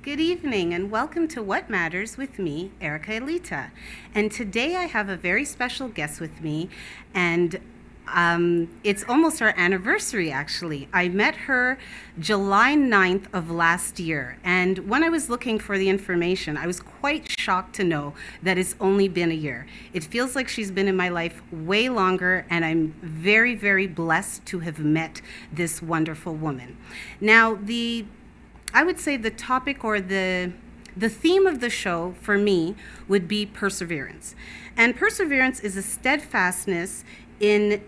Good evening and welcome to What Matters with me, Erica Elita. And today I have a very special guest with me, and it's almost our anniversary actually. I met her July 9th of last year, and when I was looking for the information, I was quite shocked to know that it's only been a year. It feels like she's been in my life way longer, and I'm very, very blessed to have met this wonderful woman. Now, I would say the topic or the theme of the show for me would be perseverance. And perseverance is a steadfastness in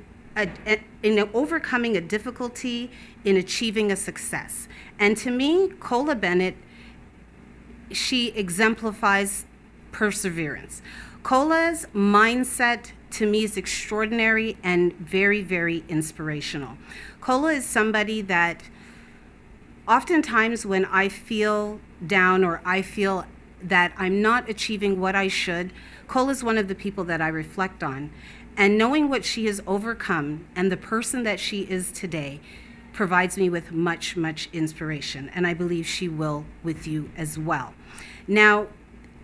overcoming a difficulty, in achieving a success. And to me, Cola Bennet, she exemplifies perseverance. Cola's mindset to me is extraordinary and very, very inspirational. Cola is somebody that oftentimes when I feel down or I feel that I'm not achieving what I should, Cola is one of the people that I reflect on. And knowing what she has overcome and the person that she is today provides me with much, much inspiration. And I believe she will with you as well. Now,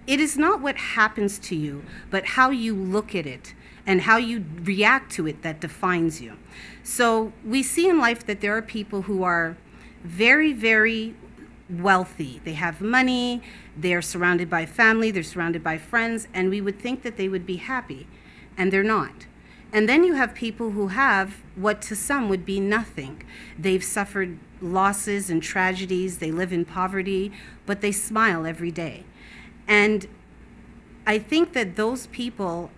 it is not what happens to you, but how you look at it and how you react to it that defines you. So we see in life that there are people who are very, very wealthy. They have money, they're surrounded by family, they're surrounded by friends, and we would think that they would be happy, and they're not. And then you have people who have what to some would be nothing. They've suffered losses and tragedies, they live in poverty, but they smile every day. And I think that those people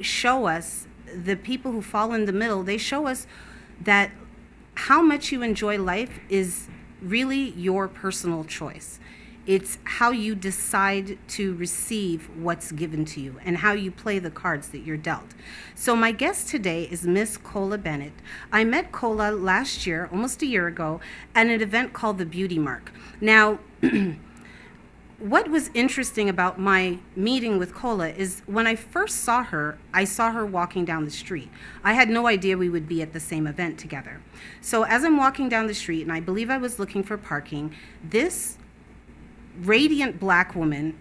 show us, the people who fall in the middle, they show us that how much you enjoy life is really your personal choice. It's how you decide to receive what's given to you and how you play the cards that you're dealt. So my guest today is Miss Cola Bennet. I met Cola last year, almost a year ago, at an event called the Beauty Mark. Now, what was interesting about my meeting with Cola is when I first saw her, I saw her walking down the street. I had no idea we would be at the same event together. So as I'm walking down the street, and I believe I was looking for parking, this radiant black woman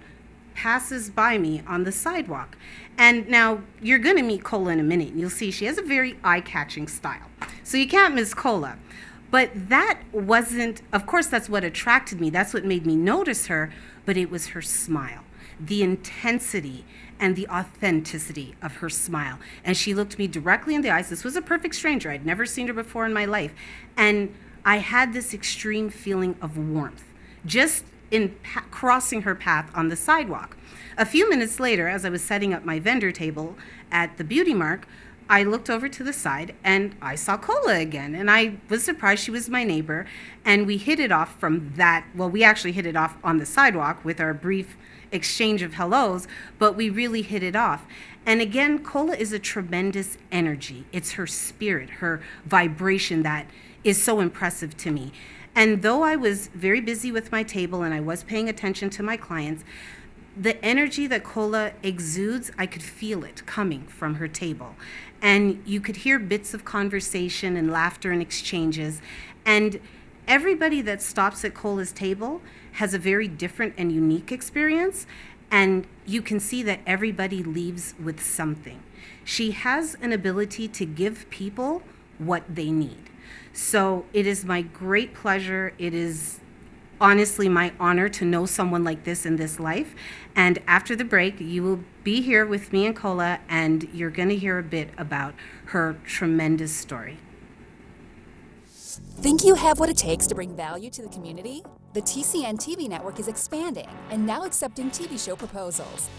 passes by me on the sidewalk. And now you're gonna meet Cola in a minute, and you'll see she has a very eye-catching style. So you can't miss Cola. But that wasn't, of course, that's what attracted me. That's what made me notice her, but it was her smile, the intensity and the authenticity of her smile. And she looked me directly in the eyes. This was a perfect stranger. I'd never seen her before in my life. And I had this extreme feeling of warmth, just in crossing her path on the sidewalk. A few minutes later, as I was setting up my vendor table at the Beauty Mark, I looked over to the side and I saw Cola again, and I was surprised she was my neighbor, and we hit it off from that. Well, we actually hit it off on the sidewalk with our brief exchange of hellos, but we really hit it off. And again, Cola is a tremendous energy. It's her spirit, her vibration that is so impressive to me. And though I was very busy with my table and I was paying attention to my clients, the energy that Cola exudes, I could feel it coming from her table. And you could hear bits of conversation and laughter and exchanges. And everybody that stops at Cola's table has a very different and unique experience. And you can see that everybody leaves with something. She has an ability to give people what they need. So it is my great pleasure. It is honestly my honor to know someone like this in this life. And after the break, you will be here with me and Cola, and you're going to hear a bit about her tremendous story. Think you have what it takes to bring value to the community? The TCN TV network is expanding and now accepting TV show proposals.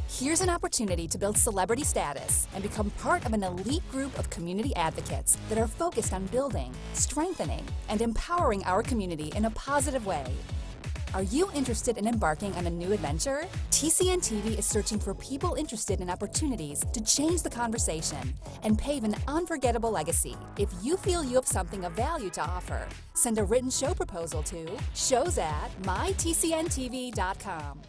Here's an opportunity to build celebrity status and become part of an elite group of community advocates that are focused on building, strengthening, and empowering our community in a positive way. Are you interested in embarking on a new adventure? TCN TV is searching for people interested in opportunities to change the conversation and pave an unforgettable legacy. If you feel you have something of value to offer, send a written show proposal to shows@mytcntv.com.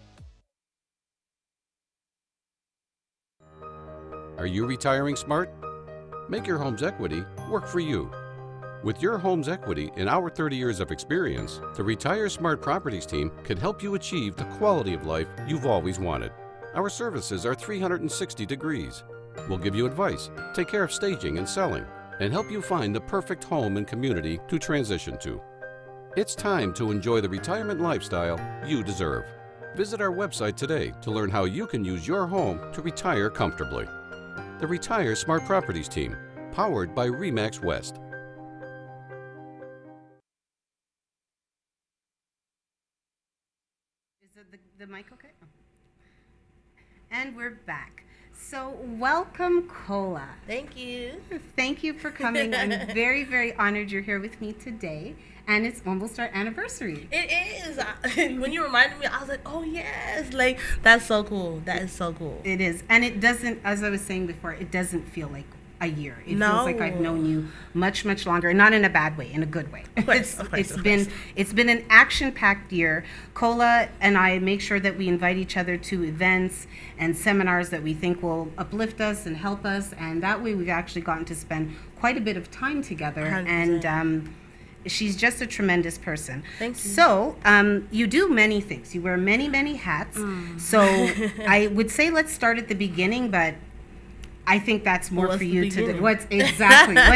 Are you retiring smart? Make your home's equity work for you. With your home's equity and our 30 years of experience, the Retire Smart Properties team can help you achieve the quality of life you've always wanted. Our services are 360 degrees. We'll give you advice, take care of staging and selling, and help you find the perfect home and community to transition to. It's time to enjoy the retirement lifestyle you deserve. Visit our website today to learn how you can use your home to retire comfortably. The Retire Smart Properties team, powered by RE/MAX West. Is the mic okay? Oh. And we're back. So welcome, Cola. Thank you. Thank you for coming. I'm very, very honored you're here with me today. And it's almost our anniversary. It is. When you reminded me, I was like, oh, yes. Like, that's so cool. That is so cool. It is. And it doesn't, as I was saying before, it doesn't feel like a year. It No. feels like I've known you much, much longer. And not in a bad way, in a good way. Of course, of course. It's been an action-packed year. Cola and I make sure that we invite each other to events and seminars that we think will uplift us and help us. And that way we've actually gotten to spend quite a bit of time together. 100%. And she's just a tremendous person. Thank you. So you do many things. You wear many, many hats. So I would say let's start at the beginning, but I think that's more What's for the you to do. beginning? What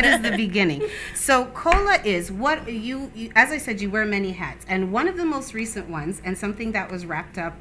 is the beginning? So Cola is what you, as I said, you wear many hats. And one of the most recent ones, and something that was wrapped up,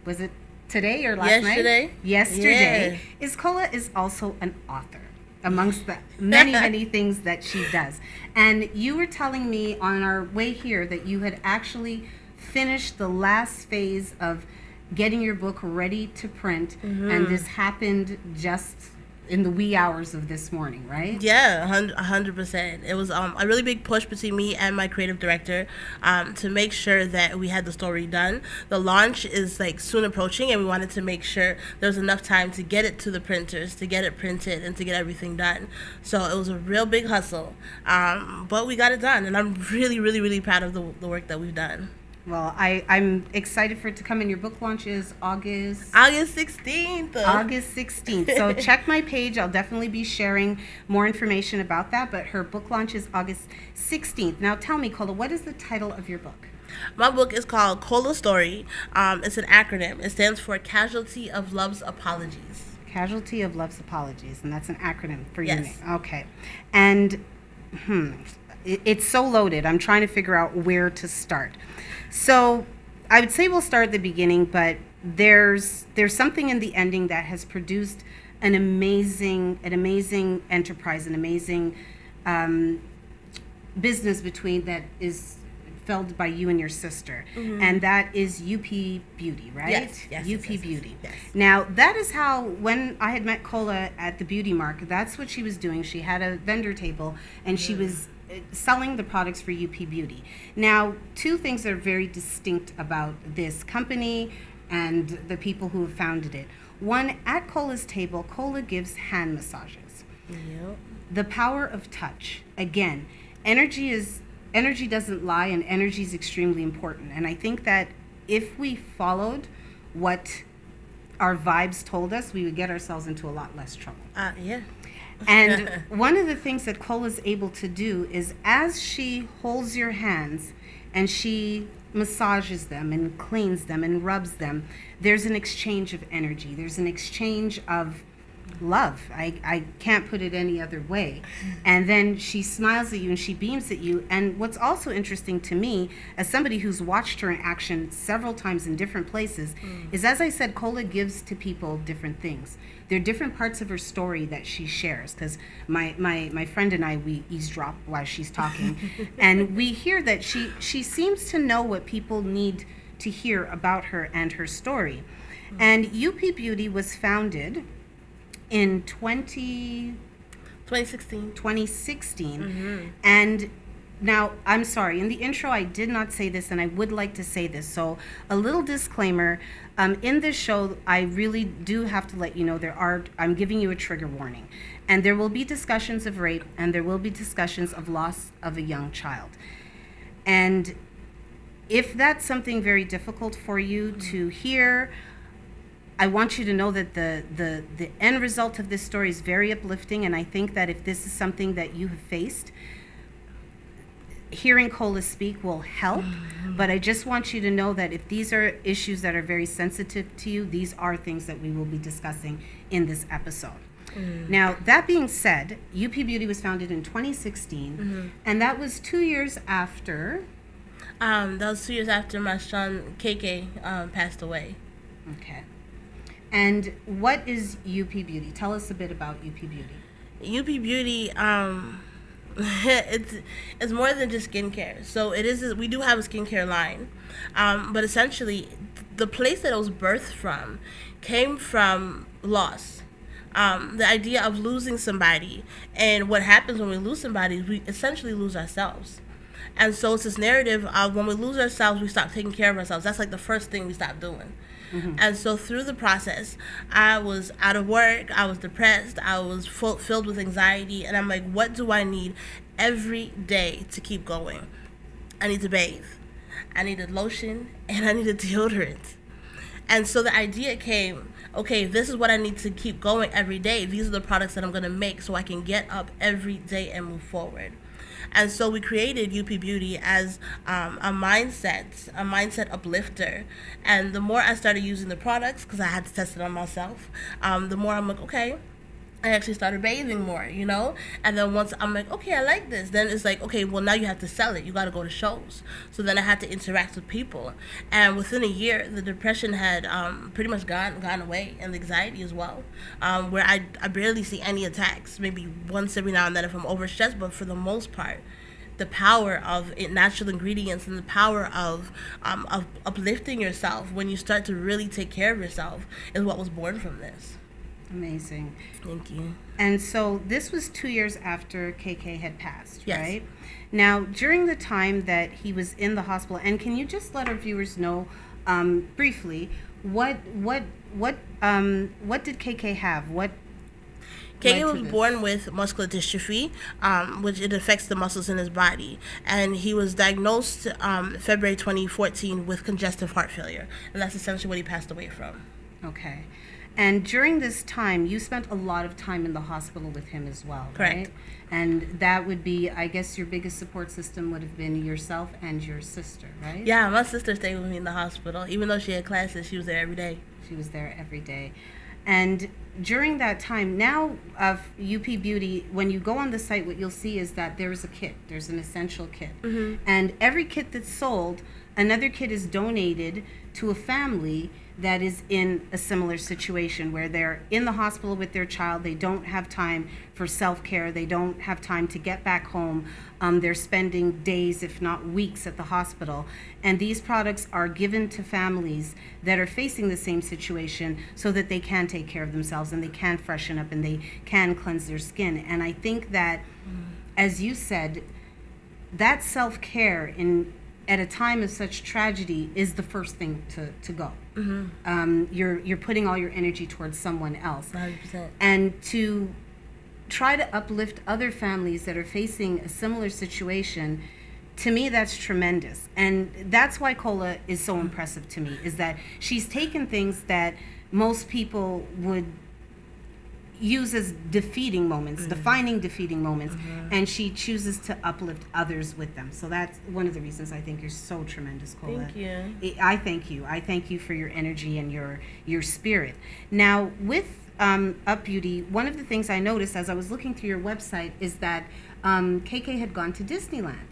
was it today or last night? Yesterday. Is Cola is also an author, amongst the many, many things that she does. And you were telling me on our way here that you had actually finished the last phase of getting your book ready to print, and this happened just in the wee hours of this morning, right? Yeah, 100%. It was a really big push between me and my creative director to make sure that we had the story done. The launch is like soon approaching, and we wanted to make sure there was enough time to get it to the printers, to get it printed, and to get everything done. So it was a real big hustle, but we got it done, and I'm really, really, really proud of the work that we've done. Well, I'm excited for it to come in. Your book launch is August 16th. August 16th. So check my page. I'll definitely be sharing more information about that. But her book launch is August 16th. Now tell me, Cola, what is the title of your book? My book is called Cola Story. It's an acronym. It stands for Casualty of Love's Apologies. Casualty of Love's Apologies. And that's an acronym for your Yes. name. Okay. And it's so loaded. I'm trying to figure out where to start. So I would say we'll start at the beginning, but there's something in the ending that has produced an amazing enterprise, an amazing business between that is filled by you and your sister, and that is UP Beauty, right? Yes, UP yes, Beauty. yes. Now that is how, when I had met Cola at the Beauty Mark, that's what she was doing. She had a vendor table, and she was selling the products for UP Beauty. Now, two things are very distinct about this company and the people who have founded it. One, at Cola's table, Cola gives hand massages. Yep. The power of touch. Again, energy doesn't lie, and energy is extremely important. And I think that if we followed what our vibes told us, we would get ourselves into a lot less trouble. Yeah. And one of the things that Cola's able to do is, as she holds your hands and she massages them and cleans them and rubs them, there's an exchange of energy. There's an exchange of love. I can't put it any other way. And then she smiles at you and she beams at you. And what's also interesting to me, as somebody who's watched her in action several times in different places, is, as I said, Cola gives to people different things. There are different parts of her story that she shares, because my friend and I, we eavesdrop while she's talking, and we hear that she seems to know what people need to hear about her and her story. And UP Beauty was founded in 2016. And now, I'm sorry, in the intro I did not say this, and I would like to say this. So a little disclaimer, in this show I really do have to let you know I'm giving you a trigger warning. And there will be discussions of rape, and there will be discussions of loss of a young child. And if that's something very difficult for you to hear, I want you to know that the end result of this story is very uplifting, and I think that if this is something that you have faced, hearing Cola speak will help, but I just want you to know that if these are issues that are very sensitive to you, these are things that we will be discussing in this episode. Now, that being said, UP Beauty was founded in 2016, and that was 2 years after... That was 2 years after my son, KK, passed away. Okay. And what is UP Beauty? Tell us a bit about UP Beauty. UP Beauty, it's more than just skincare. So we do have a skincare line, but essentially the place that it was birthed from came from loss. The idea of losing somebody, and what happens when we lose somebody is we essentially lose ourselves. And so it's this narrative of when we lose ourselves, we stop taking care of ourselves. That's like the first thing we stop doing. And so through the process, I was out of work, I was depressed, I was filled with anxiety, and I'm like, what do I need every day to keep going? I need to bathe, I needed lotion, and I needed deodorant. And so the idea came, okay, this is what I need to keep going every day. These are the products that I'm going to make so I can get up every day and move forward. And so we created UP Beauty as a mindset uplifter. And the more I started using the products, because I had to test it on myself, the more I'm like, okay, I actually started bathing more, you know? And then once I'm like, okay, I like this, then it's like, okay, well, now you have to sell it. You got to go to shows. So then I had to interact with people. And within a year, the depression had pretty much gone away, and the anxiety as well, where I barely see any attacks, maybe once every now and then if I'm overstressed, but for the most part, the power of natural ingredients and the power of uplifting yourself when you start to really take care of yourself is what was born from this. Amazing. Thank you. And so this was 2 years after KK had passed, Yes. right? Now, during the time that he was in the hospital, and can you just let our viewers know briefly what did KK have? What KK was born with muscular dystrophy, which it affects the muscles in his body, and he was diagnosed February 2014 with congestive heart failure, and that's essentially what he passed away from. Okay. And during this time, you spent a lot of time in the hospital with him as well, Correct. right? And that would be, I guess, your biggest support system would have been yourself and your sister, right? Yeah, my sister stayed with me in the hospital. Even though she had classes, she was there every day. She was there every day. And during that time, now of UP Beauty, when you go on the site, what you'll see is that there is a kit. There's an essential kit. And every kit that's sold, another kit is donated to a family that is in a similar situation where they're in the hospital with their child. They don't have time for self-care. They don't have time to get back home. They're spending days, if not weeks, at the hospital. And these products are given to families that are facing the same situation so that they can take care of themselves and they can freshen up and they can cleanse their skin. And I think that, as you said, that self-care at a time of such tragedy is the first thing to go. You're putting all your energy towards someone else. 100%. And to try to uplift other families that are facing a similar situation, to me, that's tremendous. And that's why Cola is so impressive to me, is that she's taken things that most people would use as defeating moments, defining defeating moments, and she chooses to uplift others with them. So that's one of the reasons I think you're so tremendous, Cola. Thank you. I thank you. I thank you for your energy and your spirit. Now, with Up Beauty, one of the things I noticed as I was looking through your website is that KK had gone to Disneyland.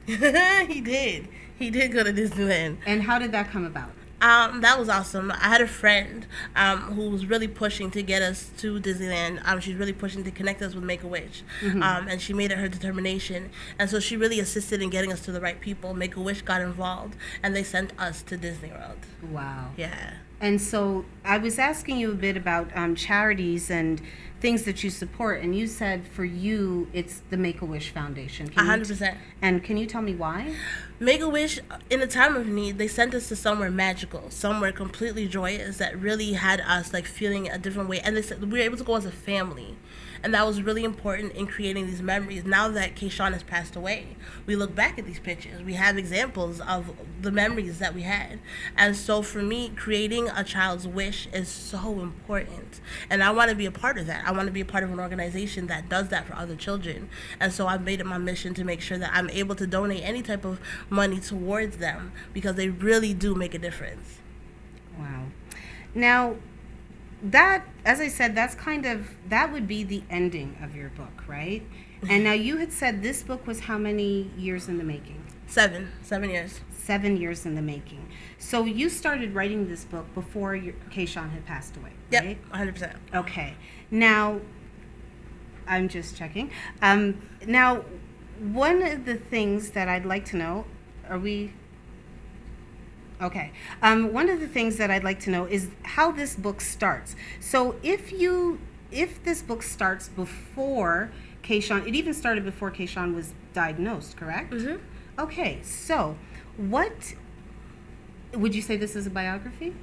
He did. He did go to Disneyland. And how did that come about? That was awesome. I had a friend who was really pushing to get us to Disneyland. She's really pushing to connect us with Make-A-Wish. And she made it her determination. And so she really assisted in getting us to the right people. Make-A-Wish got involved, and they sent us to Disney World. Wow. Yeah. And so I was asking you a bit about charities and things that you support, and you said for you it's the Make-A-Wish Foundation. 100%. And can you tell me why? Make-A-Wish, in a time of need, they sent us to somewhere magical, somewhere completely joyous that really had us like feeling a different way. And they said we were able to go as a family. And that was really important in creating these memories. Now that Kayshawn has passed away, we look back at these pictures. We have examples of the memories that we had. And so for me, creating a child's wish is so important. And I want to be a part of that. I want to be a part of an organization that does that for other children. And so I've made it my mission to make sure that I'm able to donate any type of money towards them, because they really do make a difference. Wow. Now, that, as I said, that would be the ending of your book, right? And now you had said this book was how many years in the making? 7 years. 7 years in the making. So you started writing this book before Kayshawn had passed away, right? Yep, 100%. Okay. Now, I'm just checking. Now, one of the things that I'd like to know, Okay. One of the things that I'd like to know is how this book starts. So if this book starts before Kayshawn, it even started before Kayshawn was diagnosed, correct? Mm-hmm. Okay. So what would you say this is a biography?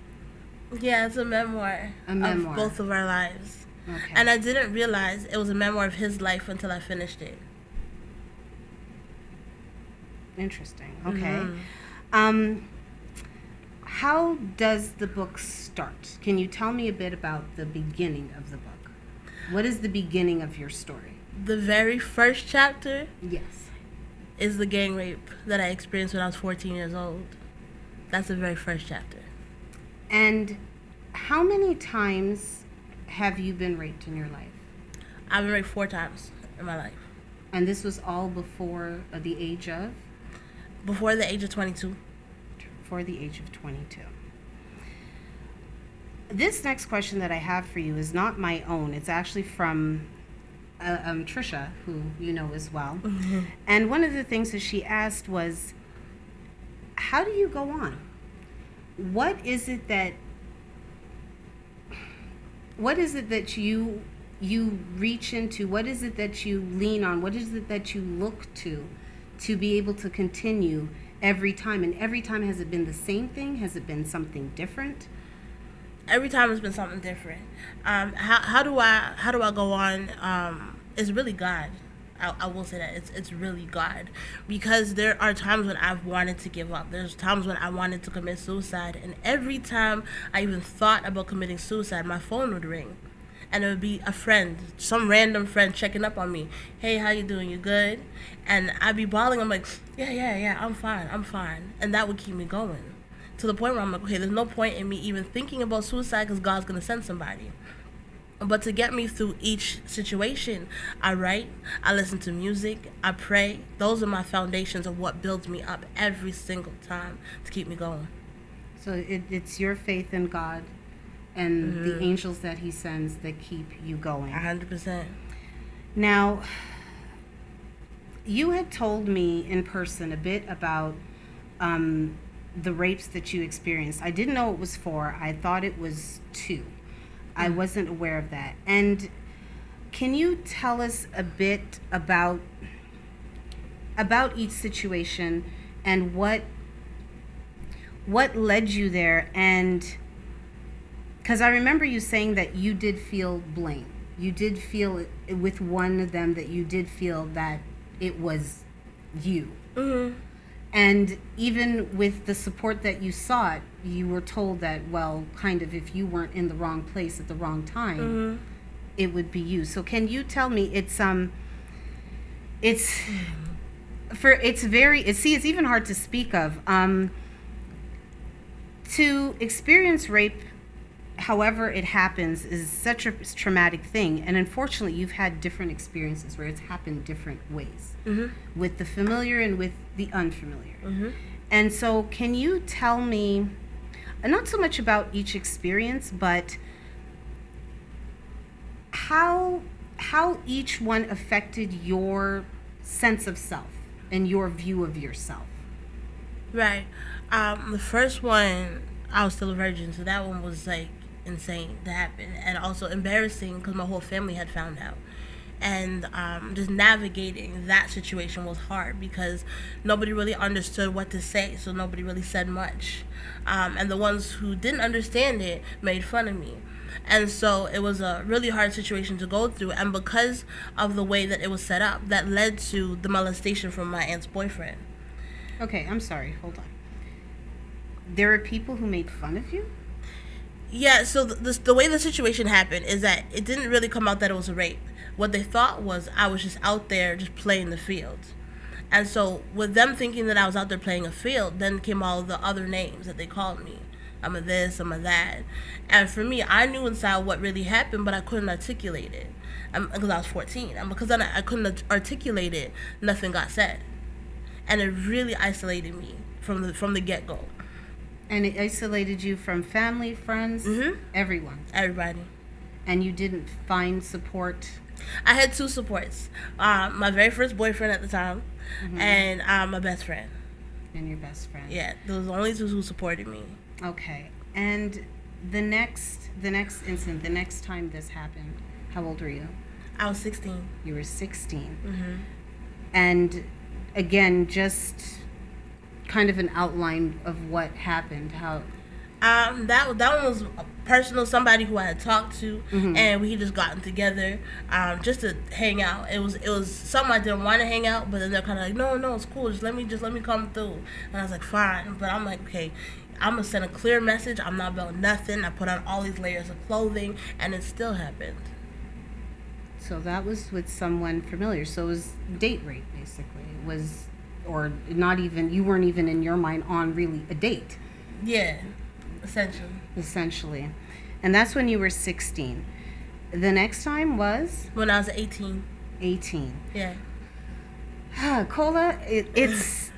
Yeah, it's a memoir. Of both of our lives. Okay. And I didn't realize it was a memoir of his life until I finished it. Interesting. Okay. Mm-hmm. How does the book start? Can you tell me a bit about the beginning of the book? What is the beginning of your story? The very first chapter Yes. is the gang rape that I experienced when I was 14 years old. That's the very first chapter. And how many times have you been raped in your life? I've been raped 4 times in my life. And this was all before the age of? Before the age of 22. For the age of 22. This next question that I have for you is not my own. It's actually from Trisha, who you know as well. Mm-hmm. And one of the things that she asked was, how do you go on? What is it that you reach into? What is it that you lean on? What is it that you look to be able to continue every time? And every time, has it been the same thing? Has it been something different? Every time it's been something different. How do I go on? It's really God. I will say that it's really God, because there are times when I've wanted to give up. There's times when I wanted to commit suicide, and every time I even thought about committing suicide, my phone would ring, and it would be a friend, some random friend checking up on me. Hey, how you doing? You good? And I'd be bawling. I'm like, yeah, I'm fine, and that would keep me going, to the point where I'm like, okay, there's no point in me even thinking about suicide, because God's gonna send somebody. But to get me through each situation, I write, I listen to music, I pray. Those are my foundations of what builds me up every single time to keep me going. So it's your faith in God and the angels that he sends that keep you going. 100%. Now, you had told me in person a bit about the rapes that you experienced. I didn't know it was 4. I thought it was 2. I wasn't aware of that. And can you tell us a bit about each situation and what led you there? And because I remember you saying that you did feel blame. You did feel with one of them that you did feel that it was you. Mm-hmm. And even with the support that you sought, you were told that, well, kind of, if you weren't in the wrong place at the wrong time, it would be you. So can you tell me, it's even hard to speak of. To experience rape, however it happens, is such a traumatic thing. And unfortunately, you've had different experiences where it's happened different ways, with the familiar and with the unfamiliar. And so can you tell me, not so much about each experience, but how each one affected your sense of self and your view of yourself? Right. The first one, I was still a virgin, so that one was like insane to happen, and also embarrassing because my whole family had found out. And just navigating that situation was hard because nobody really understood what to say, so nobody really said much. And the ones who didn't understand it made fun of me. And so it was a really hard situation to go through. And because of the way that it was set up, that led to the molestation from my aunt's boyfriend. Okay, I'm sorry. Hold on. There are people who made fun of you? Yeah, so the way the situation happened is that it didn't really come out that it was a rape. What they thought was I was just out there just playing the field. And so with them thinking that I was out there playing a field, then came all the other names that they called me. I'm a this, I'm a that. And for me, I knew inside what really happened, but I couldn't articulate it because I was 14. And because I couldn't articulate it, nothing got said. And it really isolated me from the get-go. And it isolated you from family, friends, everyone. Everybody. And you didn't find support? I had two supports. My very first boyfriend at the time, and my best friend. And your best friend. Yeah, those were the only two who supported me. Okay. And the next incident, the next time this happened, how old were you? I was 16. You were 16. And again, just kind of an outline of what happened. How? That one was a personal, somebody who I had talked to, and we had just gotten together, just to hang out. It was something I didn't want to hang out, but then they're kind of like, no, it's cool. Just let me come through. And I was like, fine. But I'm like, okay, I'm gonna send a clear message. I'm not about nothing. I put on all these layers of clothing, and it still happened. So that was with someone familiar. So it was date rape, basically. It was, or not even, you weren't even in your mind on really a date. Yeah, essentially. And that's when you were 16. The next time was? When I was 18. 18. Yeah. Cola, it's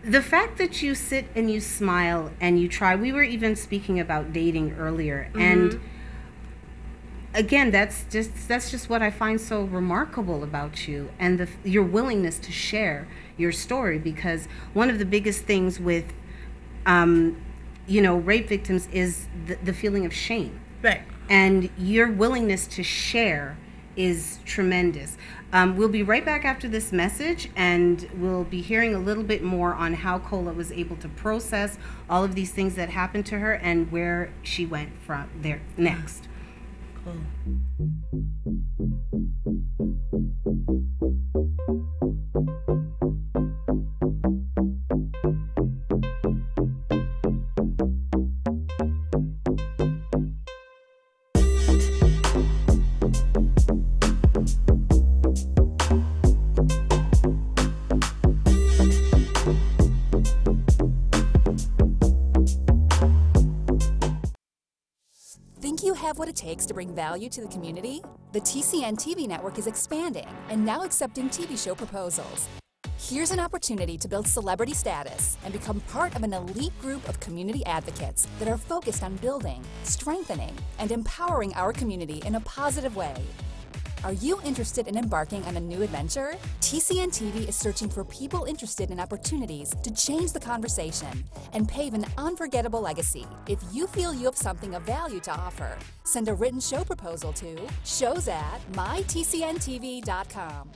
the fact that you sit and you smile and you try. We were even speaking about dating earlier, and again, that's just what I find so remarkable about you, and your willingness to share your story. Because one of the biggest things with rape victims is the feeling of shame. Right. And your willingness to share is tremendous. We'll be right back after this message, and we'll be hearing a little bit more on how Cola was able to process all of these things that happened to her and where she went from there next. Cool. Think you have what it takes to bring value to the community? The TCN TV network is expanding and now accepting TV show proposals. Here's an opportunity to build celebrity status and become part of an elite group of community advocates that are focused on building, strengthening, and empowering our community in a positive way. Are you interested in embarking on a new adventure? TCN TV is searching for people interested in opportunities to change the conversation and pave an unforgettable legacy. If you feel you have something of value to offer, send a written show proposal to shows@mytcntv.com.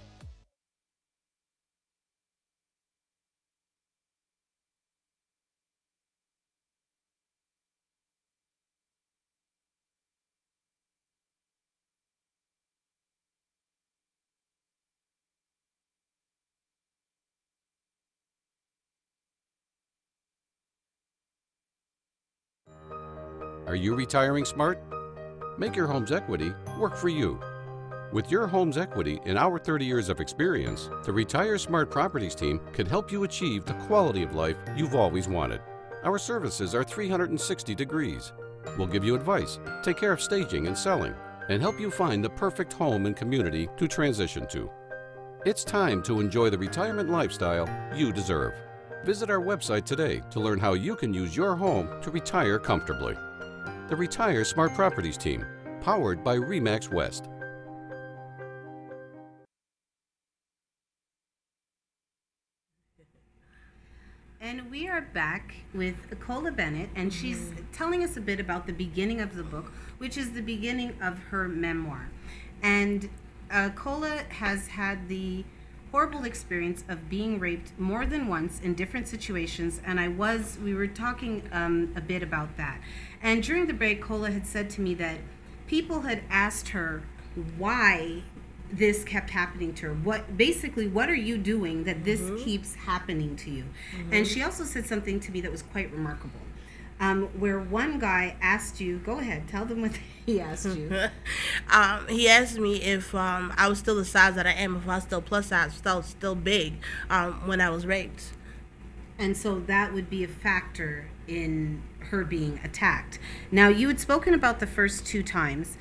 Are you retiring smart? Make your home's equity work for you. With your home's equity and our 30 years of experience, the Retire Smart Properties team can help you achieve the quality of life you've always wanted. Our services are 360 degrees. We'll give you advice, take care of staging and selling, and help you find the perfect home and community to transition to. It's time to enjoy the retirement lifestyle you deserve. Visit our website today to learn how you can use your home to retire comfortably. The Retire Smart Properties team, powered by RE/MAX West. And we are back with Cola Bennet, and she's telling us a bit about the beginning of the book, which is the beginning of her memoir. And Cola has had the horrible experience of being raped more than once in different situations, and we were talking a bit about that. And during the break, Kola had said to me that people had asked her why this kept happening to her. What are you doing that this keeps happening to you? And she also said something to me that was quite remarkable. Where one guy asked you, go ahead, tell them what he asked you. He asked me if I was still the size that I am, if I was still plus size, still big when I was raped. And so that would be a factor in her being attacked. Now, you had spoken about the first 2 times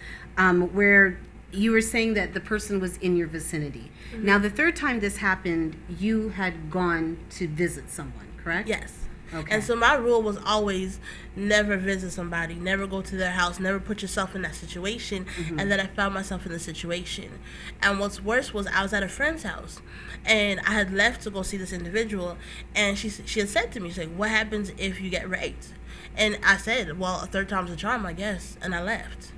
where you were saying that the person was in your vicinity. Now, the 3rd time this happened, you had gone to visit someone, correct? Yes. Okay. And so my rule was always never visit somebody, never go to their house, never put yourself in that situation. And then I found myself in the situation. And what's worse was I was at a friend's house, and I had left to go see this individual, and she had said to me, she's like, what happens if you get raped? And I said, well, a 3rd time's a charm, I guess, and I left.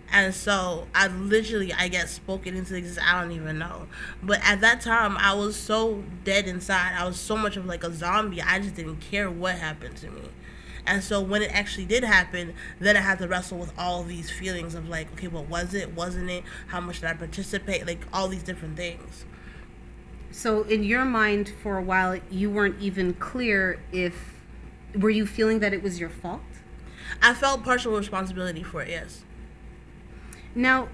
And so I literally, I guess, spoke it into existence. I don't even know. But at that time, I was so dead inside. I was so much of like a zombie. I just didn't care what happened to me. And so when it actually did happen, then I had to wrestle with all these feelings of like, okay, what was it? Wasn't it? How much did I participate? Like all these different things. So in your mind, for a while, you weren't even clear were you feeling that it was your fault? I felt partial responsibility for it, yes. Now,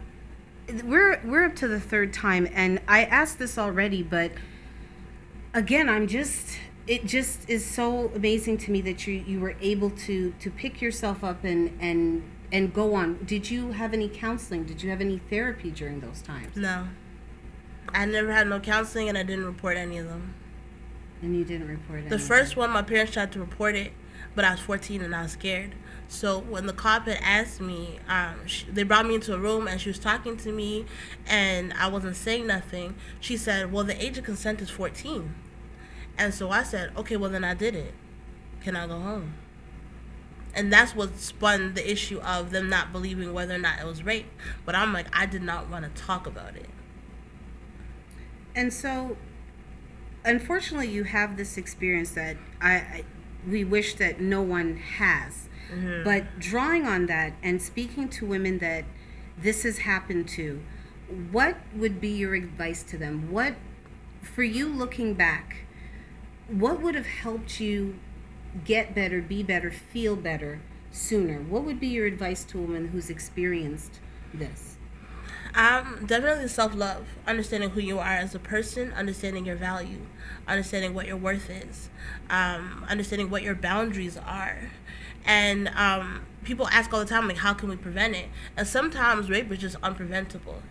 we're up to the 3rd time, and I asked this already, but again, it just is so amazing to me that you were able to pick yourself up and go on. Did you have any counseling? Did you have any therapy during those times? No. I never had no counseling, and I didn't report any of them. And you didn't report any? The first one, my parents tried to report it, but I was 14 and I was scared. So when the cop had asked me, they brought me into a room and she was talking to me and I wasn't saying nothing. She said, well, the age of consent is 14. And so I said, okay, well, then I did it. Can I go home? And that's what spun the issue of them not believing whether or not it was rape. But I'm like, I did not want to talk about it. And so, unfortunately, you have this experience that we wish that no one has. But drawing on that and speaking to women that this has happened to, what would be your advice to them? What, for you looking back, what would have helped you get better, be better, feel better sooner? What would be your advice to a woman who's experienced this? Definitely self-love, understanding who you are as a person, understanding your value, understanding what your worth is, understanding what your boundaries are. And people ask all the time, like, how can we prevent it? And sometimes rape is just unpreventable.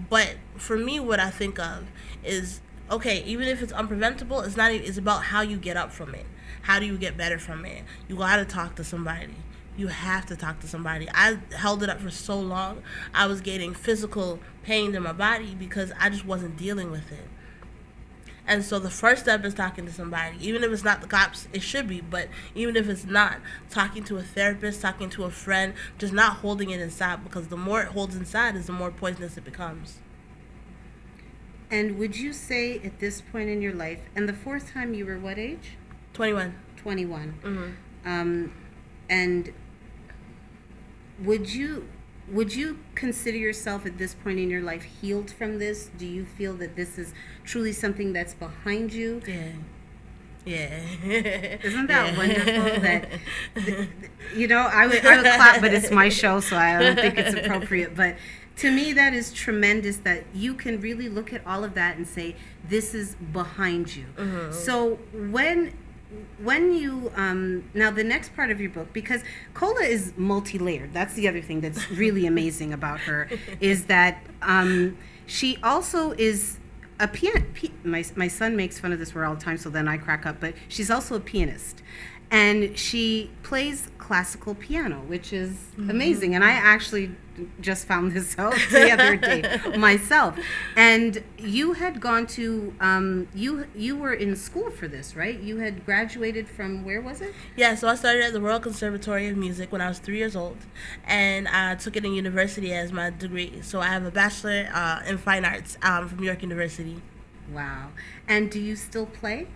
But for me, what I think of is, okay, even if it's unpreventable, it's about how you get up from it. How do you get better from it? You got to talk to somebody. You have to talk to somebody. I held it up for so long. I was getting physical pain in my body because I just wasn't dealing with it. And so the first step is talking to somebody. Even if it's not the cops, it should be. But even if it's not, talking to a therapist, talking to a friend, just not holding it inside. Because the more it holds inside is the more poisonous it becomes. And would you say at this point in your life, and the 4th time you were what age? 21. 21. And would you consider yourself at this point in your life healed from this? Do you feel that this is truly something that's behind you? Yeah. Isn't that wonderful? That I would clap, but it's my show, so I don't think it's appropriate. But to me, that is tremendous that you can really look at all of that and say, this is behind you. So when you now the next part of your book, because Kola is multi-layered, that's the other thing that's really amazing about her, is that she also is a my son makes fun of this word all the time, so then I crack up, but she's also a pianist, and she plays classical piano, which is amazing. And I actually just found this out the other day myself. And you had gone to you were in school for this, right? You had graduated from, where was it? Yeah, so I started at the Royal Conservatory of Music when I was 3 years old, and I took it in university as my degree. So I have a bachelor in fine arts from New York University. Wow. And do you still play?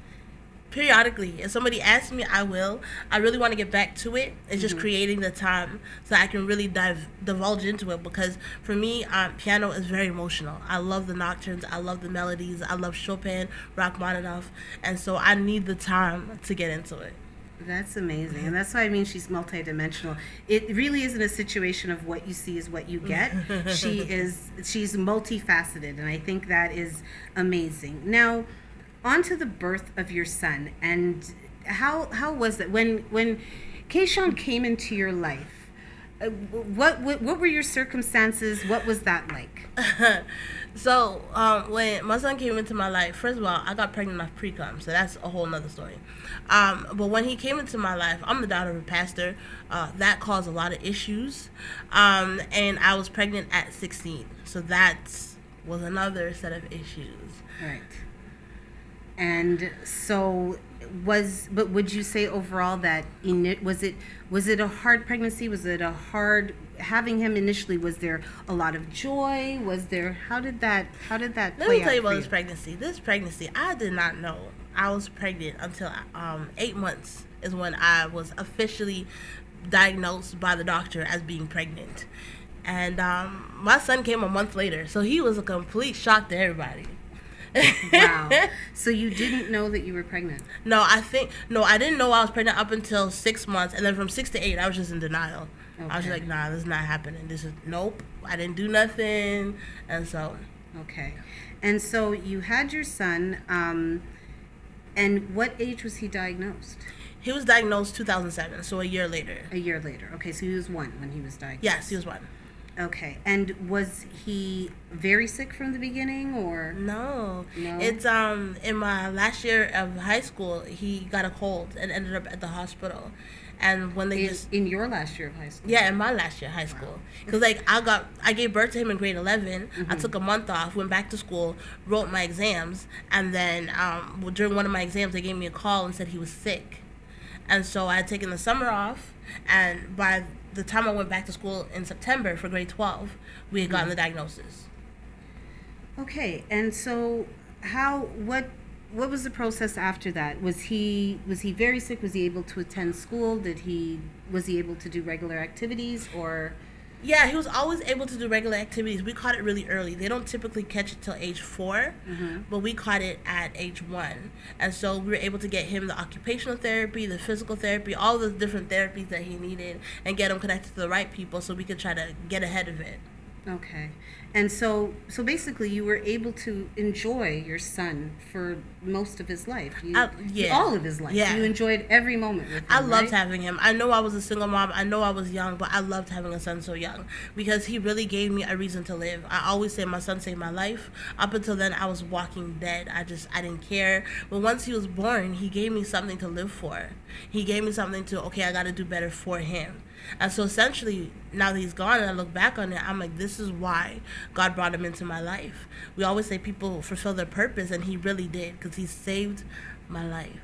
Periodically, if somebody asks me, I will. I really want to get back to it. It's just creating the time so I can really divulge into it, because for me, piano is very emotional. I love the nocturnes, I love the melodies, I love Chopin, Rachmaninoff, and so I need the time to get into it. That's amazing. And that's why I mean she's multidimensional. It really isn't a situation of what you see is what you get. She's multifaceted, and I think that is amazing. Now, on to the birth of your son, and how was it when Kayshawn came into your life? What were your circumstances? What was that like? So when my son came into my life, first of all, I got pregnant off pre-cum, so that's a whole nother story. But when he came into my life, I'm the daughter of a pastor. That caused a lot of issues, and I was pregnant at 16, so that was another set of issues. Right. And so but would you say overall that was it a hard pregnancy? Was it a hard having him initially? Was there a lot of joy? Was there how did that play out? Let me tell you about this pregnancy. This pregnancy, I did not know I was pregnant until 8 months is when I was officially diagnosed by the doctor as being pregnant. And my son came a month later, so he was a complete shock to everybody. Wow. So you didn't know that you were pregnant? No, I didn't know I was pregnant up until 6 months, and then from 6 to 8, I was just in denial. Okay. I was like, nah, this is not happening. Nope, I didn't do nothing, and so. Okay. And so you had your son, and what age was he diagnosed? He was diagnosed 2007, so a year later. A year later. Okay, so he was 1 when he was diagnosed. Yes, he was 1. Okay, and was he very sick from the beginning, or? No. It's in my last year of high school, he got a cold and ended up at the hospital. And when they in your last year of high school? Yeah, in my last year of high school. Because I gave birth to him in grade 11. I took a month off, went back to school, wrote my exams, and then during one of my exams, they gave me a call and said he was sick. And so I had taken the summer off, and by the time I went back to school in September for grade 12, we had gotten the diagnosis. Okay, and so what was the process after that? Was he very sick? Was he able to attend school? Was he able to do regular activities, or? Yeah, he was always able to do regular activities. We caught it really early. They don't typically catch it till age 4, but we caught it at age 1. And so we were able to get him the occupational therapy, the physical therapy, all the different therapies that he needed, and get him connected to the right people so we could try to get ahead of it. Okay. And so basically you were able to enjoy your son for most of his life. All of his life. Yeah. You enjoyed every moment with him. I loved having him. I know I was a single mom. I know I was young, but I loved having a son so young because he really gave me a reason to live. I always say my son saved my life. Up until then, I was walking dead. I didn't care. But once he was born, he gave me something to live for. He gave me something okay, I got to do better for him. And so essentially, now that he's gone and I look back on it, I'm like, this is why God brought him into my life. We always say people fulfill their purpose, and he really did, because he saved my life.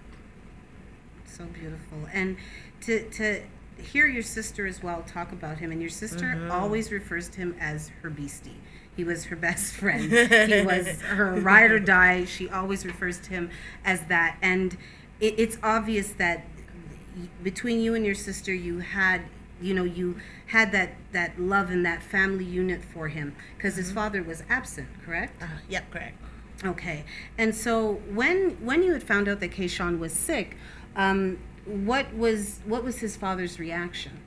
So beautiful. And to hear your sister as well talk about him, and your sister always refers to him as her beastie. He was her best friend. He was her ride or die. She always refers to him as that. And it's obvious that between you and your sister, you had that love and that family unit for him, because his father was absent, correct? Yep, correct. Okay. And so when you had found out that Kayshawn was sick, what was his father's reaction?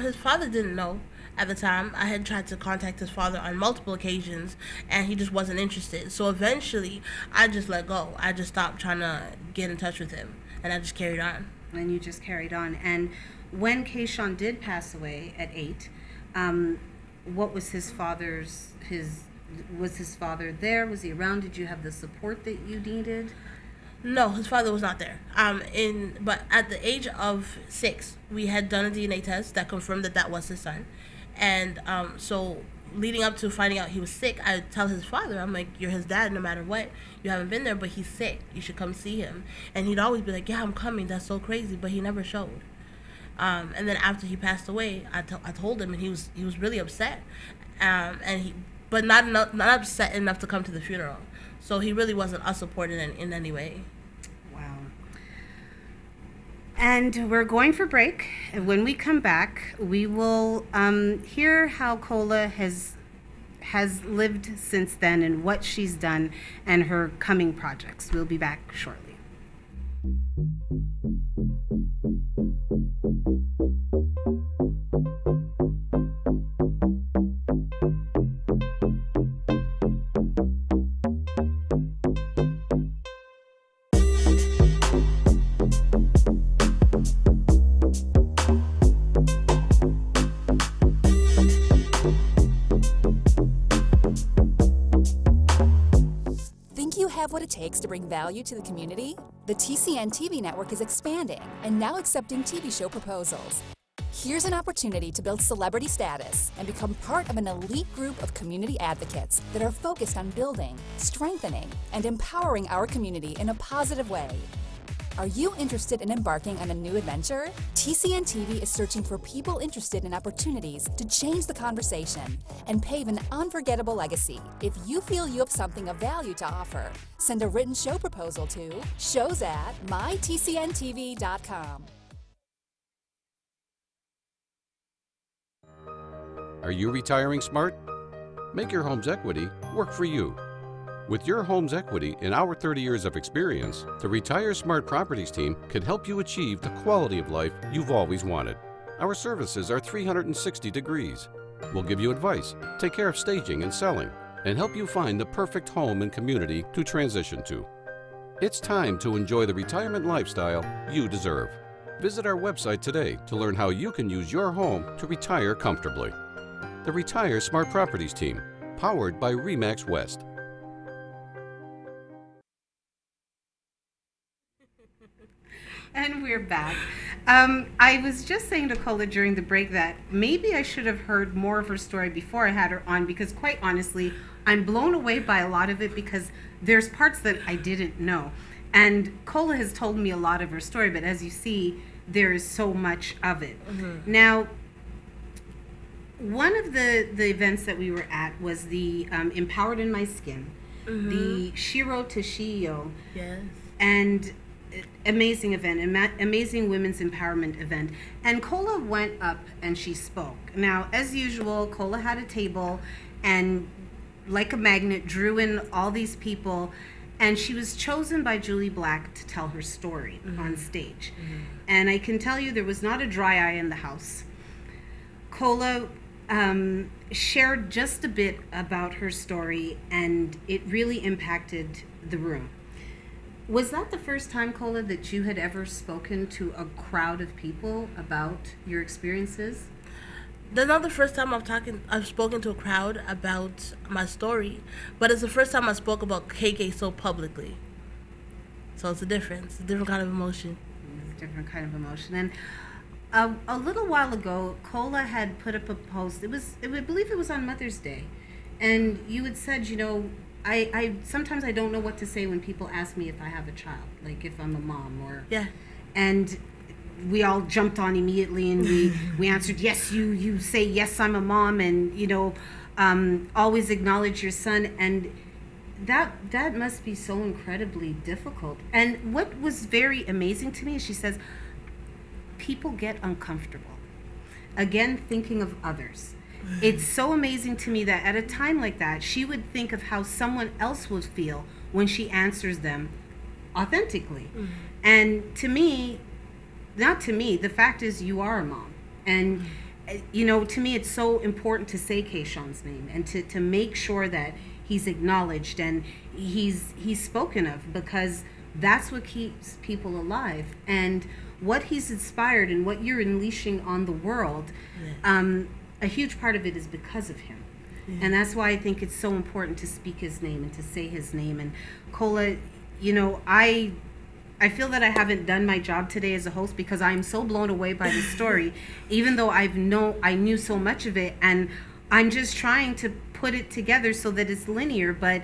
His father didn't know at the time. I had tried to contact his father on multiple occasions, and he just wasn't interested. So eventually, I just let go. I just stopped trying to get in touch with him, and I just carried on. And you just carried on. And when Kayshawn did pass away at 8, what was his father's was his father there? Was he around? Did you have the support that you needed? No, his father was not there. But at the age of 6, we had done a DNA test that confirmed that was his son. And so leading up to finding out he was sick, I would tell his father, I'm like, you're his dad no matter what. You haven't been there, but he's sick. You should come see him. And he'd always be like, yeah, I'm coming. That's so crazy. But he never showed. And then after he passed away, I told him, and he was really upset. But not upset enough to come to the funeral. So he really wasn't us supported in any way. Wow. And we're going for break. And when we come back, we will hear how Kola has lived since then and what she's done and her coming projects. We'll be back shortly. Have what it takes to bring value to the community? The TCN TV network is expanding and now accepting TV show proposals. Here's an opportunity to build celebrity status and become part of an elite group of community advocates that are focused on building, strengthening, and empowering our community in a positive way. Are you interested in embarking on a new adventure? TCN TV is searching for people interested in opportunities to change the conversation and pave an unforgettable legacy. If you feel you have something of value to offer, send a written show proposal to shows@mytcntv.com. Are you retiring smart? Make your home's equity work for you. With your home's equity and our 30 years of experience, the Retire Smart Properties team can help you achieve the quality of life you've always wanted. Our services are 360 degrees. We'll give you advice, take care of staging and selling, and help you find the perfect home and community to transition to. It's time to enjoy the retirement lifestyle you deserve. Visit our website today to learn how you can use your home to retire comfortably. The Retire Smart Properties team, powered by RE/MAX West. And we're back. I was just saying to Kola during the break that maybe I should have heard more of her story before I had her on, because quite honestly, I'm blown away by a lot of it because there's parts that I didn't know. And Kola has told me a lot of her story, but as you see, there is so much of it. Mm-hmm. Now, one of the events that we were at was the Empowered in My Skin, mm-hmm. the Shiro to Shio. Yes. And amazing event, amazing women's empowerment event. And Kola went up and she spoke. Now, as usual, Kola had a table and like a magnet drew in all these people, and she was chosen by Julie Black to tell her story mm-hmm. on stage. Mm-hmm. And I can tell you there was not a dry eye in the house. Kola shared just a bit about her story, and it really impacted the room. Was that the first time, Kola, that you had ever spoken to a crowd of people about your experiences? That's not the first time I've spoken to a crowd about my story, but it's the first time I spoke about KK so publicly. So it's a difference, a different kind of emotion. It's a different kind of emotion. And a little while ago, Kola had put up a post. I believe it was on Mother's Day, and you had said, you know, I sometimes I don't know what to say when people ask me if I have a child, like if I'm a mom or yeah. And we all jumped on immediately, and we answered yes. You say yes, I'm a mom, and you know, always acknowledge your son, and that must be so incredibly difficult. And what was very amazing to me is she says people get uncomfortable, again thinking of others. It's so amazing to me that at a time like that, she would think of how someone else would feel when she answers them authentically. Mm-hmm. And to me, not to me, the fact is you are a mom. And, you know, to me, it's so important to say Keishon's name and to make sure that he's acknowledged and he's spoken of, because that's what keeps people alive. And what he's inspired and what you're unleashing on the world, yes. A huge part of it is because of him. Yeah. And that's why I think it's so important to speak his name and to say his name. And Kola, you know, I feel that I haven't done my job today as a host because I'm so blown away by the story, even though I knew so much of it, and I'm just trying to put it together so that it's linear. But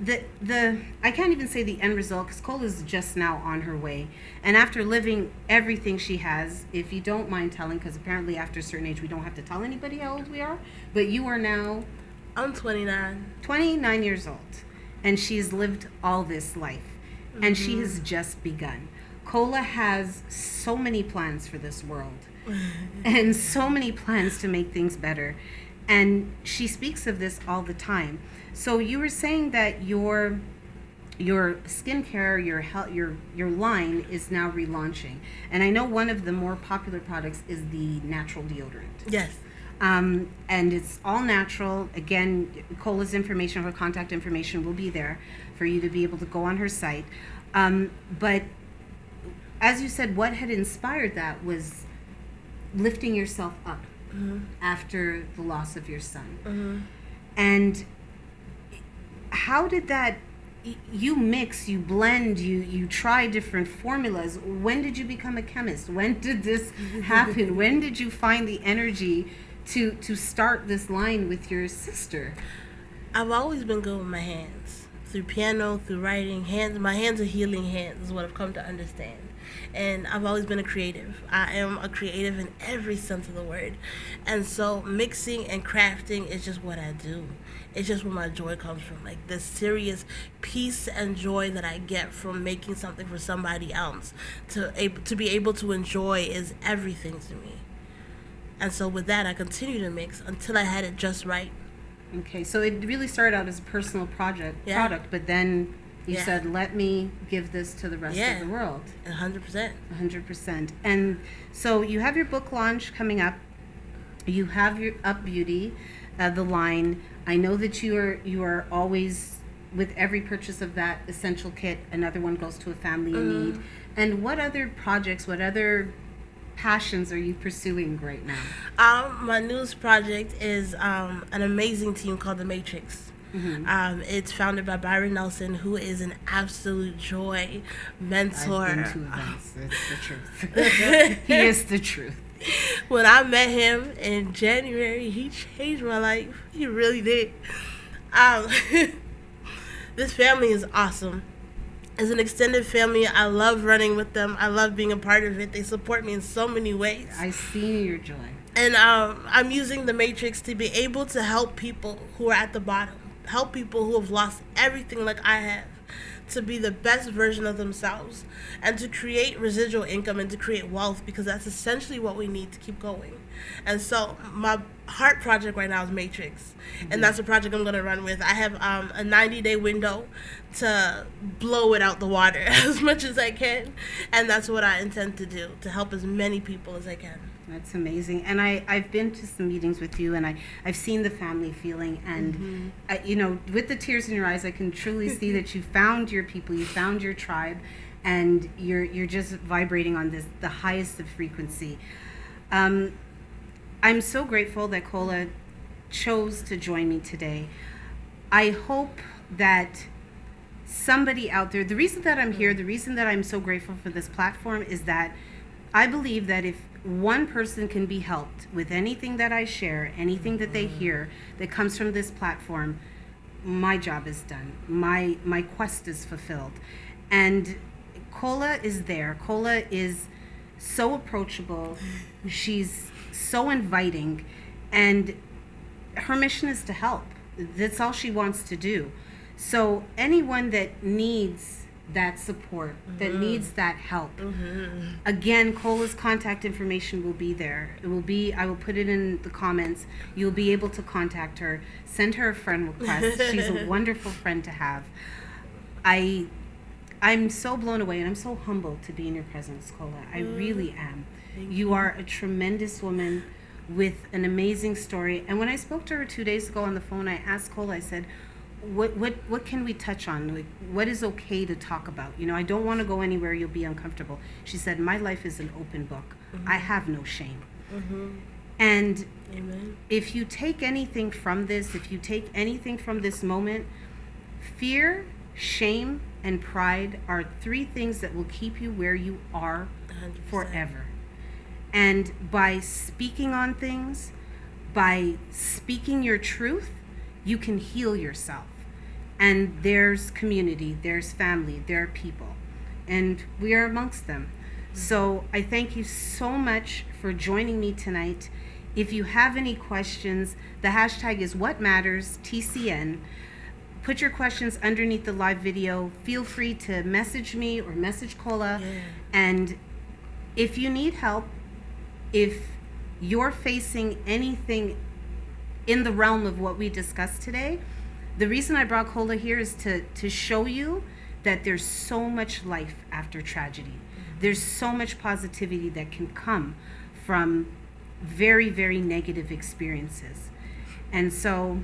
the I can't even say the end result, because Kola's just now on her way, and after living everything she has, if you don't mind telling, because apparently after a certain age we don't have to tell anybody how old we are, but you are now I'm 29. 29 years old. And she's lived all this life. And she has just begun. Kola has so many plans for this world. And so many plans to make things better. And she speaks of this all the time. So you were saying that your skincare, your health, your line is now relaunching. And I know one of the more popular products is the natural deodorant. Yes. And it's all natural. Again, Kola's information, her contact information will be there for you to be able to go on her site. But as you said, what had inspired that was lifting yourself up after the loss of your son. And how did that, you mix, you blend, you try different formulas. When did you become a chemist? When did this happen? When did you find the energy to start this line with your sister? I've always been good with my hands. Through piano, through writing, my hands are healing hands is what I've come to understand. And I've always been a creative. I am a creative in every sense of the word. And so mixing and crafting is just what I do. It's just where my joy comes from. Like the serious peace and joy that I get from making something for somebody else to be able to enjoy is everything to me. And so with that, I continue to mix until I had it just right. Okay, so it really started out as a personal product, but then you said, let me give this to the rest of the world. 100%. 100%. And so you have your book launch coming up. You have your Up Beauty, the line. I know that you are always, with every purchase of that essential kit, another one goes to a family in need. And what other projects, what other passions are you pursuing right now? My newest project is an amazing team called The Matrix. It's founded by Byron Nelson, who is an absolute joy, mentor. I've been to events. It's the truth. He is the truth. When I met him in January, he changed my life. He really did. This family is awesome. As an extended family, I love running with them. I love being a part of it. They support me in so many ways. I see your joy. And I'm using the Matrix to be able to help people who are at the bottom, help people who have lost everything like I have, to be the best version of themselves and to create residual income and to create wealth, because that's essentially what we need to keep going. And so my heart project right now is Matrix, and that's a project I'm going to run with. I have a 90-day window to blow it out the water as much as I can, and that's what I intend to do, to help as many people as I can. That's amazing. And I've been to some meetings with you, and I've seen the family feeling, and you know, with the tears in your eyes, I can truly see that you found your people, you found your tribe, and you're just vibrating on the highest of frequency. I'm so grateful that Kola chose to join me today. I hope that somebody out there, the reason that I'm here, the reason that I'm so grateful for this platform is that I believe that if one person can be helped with anything that I share, anything that they hear that comes from this platform, my job is done. My quest is fulfilled. And Kola is there. Kola is so approachable. She's so inviting. And her mission is to help. That's all she wants to do. So anyone that needs that support, that needs that help, again, Kola's contact information will be there. It will be, I will put it in the comments. You'll be able to contact her. Send her a friend request. She's a wonderful friend to have. I'm so blown away, and I'm so humbled to be in your presence, Kola. I really am. You are a tremendous woman with an amazing story. And when I spoke to her 2 days ago on the phone, I asked Kola, I said, what can we touch on? Like, what is okay to talk about? You know, I don't want to go anywhere you'll be uncomfortable. She said, my life is an open book. I have no shame. And if you take anything from this, if you take anything from this moment, fear, shame, and pride are 3 things that will keep you where you are 100%. Forever. And by speaking on things, by speaking your truth, you can heal yourself. And there's community, there's family, there are people, and we are amongst them. So I thank you so much for joining me tonight If you have any questions, the hashtag is WhatMattersTCN. Put your questions underneath the live video. Feel free to message me or message Kola. Yeah. And if you need help, if you're facing anything in the realm of what we discussed today, the reason I brought Kola here is to show you that there's so much life after tragedy. There's so much positivity that can come from very, very negative experiences. And so,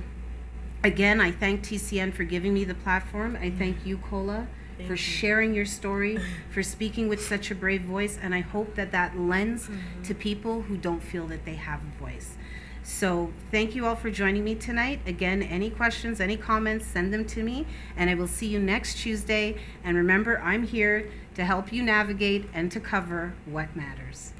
again, I thank TCN for giving me the platform. I thank you, Kola, for sharing your story, for speaking with such a brave voice, and I hope that that lends to people who don't feel that they have a voice. So thank you all for joining me tonight. Again, any questions, any comments, send them to me, and I will see you next Tuesday. And remember, I'm here to help you navigate and to cover what matters.